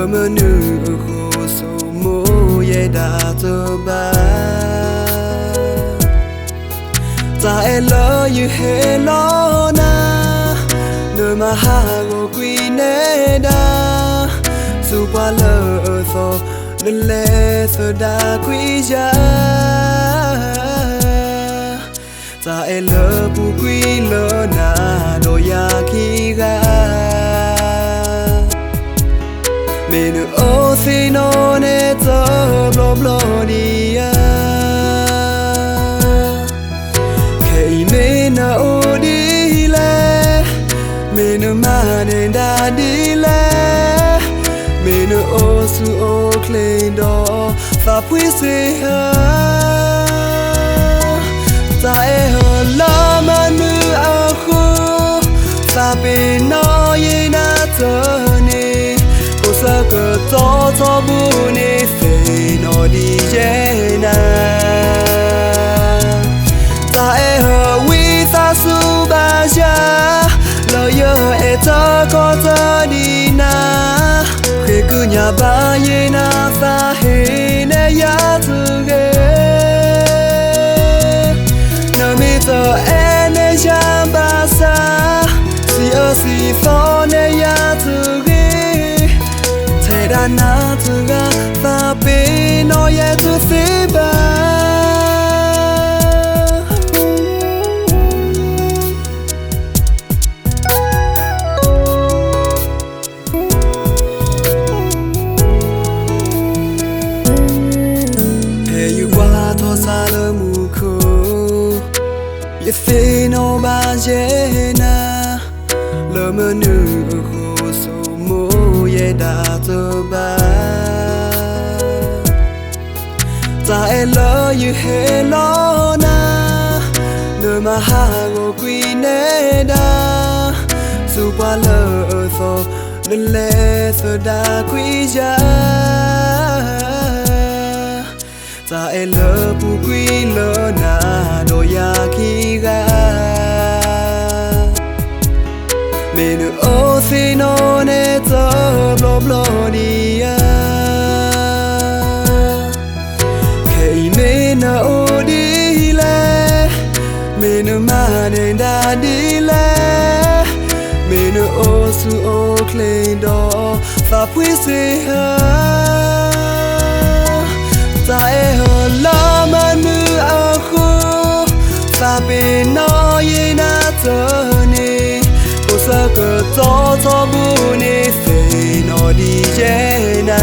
lỡ mơ nữ khô sâu mô ye đã tơ ba ta e lỡ như hệ lo na nơi mà ha gồ quy nê đa dù qua lỡ thọ nên lẽ thơ đã quý giá ta e lỡ bu quy lỡ na đồ ya khi ga mình ô si no ne tơ blo blo đi à kể mình ô đi lẽ mình mà nên đã đi lẽ mình ô su ô clean đó và quý sĩ ha ta e hờ la mà nữ a khu ta bên nó ye na tơ ni cô sa cơ to bu ni phê nó đi je na ta e hờ wi ta su ba ja lo yo e ta có ta đi na khi cứ nhà ba ye na ta he ne ya tu ge na mi to e ne ja ba sa si o si fo ne ya tu ge te da na tu ga ta pe no ye tu se ba phê nó ba dễ na lỡ mơ nữ khô sâu mô ye đã tơ ba ta e lỡ như hệ lo na nơi mà ha gồ quy nê đa dù qua lỡ thọ nên lẽ thơ đã quý giá ta e lỡ bu quy lỡ na đồ ya khi ga mình ô si no ne tơ blo blo đi à kể mình ô đi lẽ mình mà nên đã đi lẽ mình ô su ô clean đó và quý sĩ ha ta e hờ la mà nữ a khu ta bên nó ye na tơ ni cô sa cơ to bu ni phê nó đi je na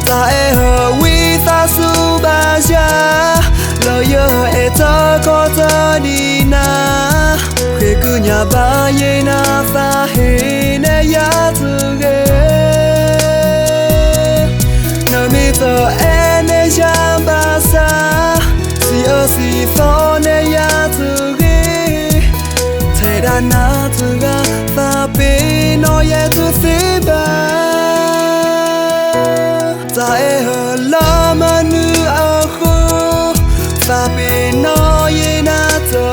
ta e hờ wi ta su ba ja lo yo e ta có ta đi na khi cứ nhà ba ye na ta he ne ya tu ge mi to e ne ja ba sa si o si fo ne ya tu ge te da na tu ga ta pe no ye tu se ba ta e hờ la ma nữ a khu ta pe no ye na tơ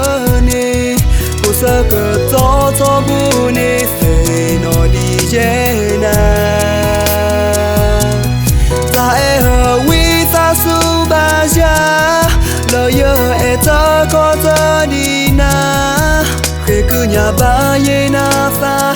ni cô sa cơ to bu ni phê nó đi je na ta e hờ wi ta su ba ja lo yo e ta có ta đi na khi cứ nhà ba ye na ta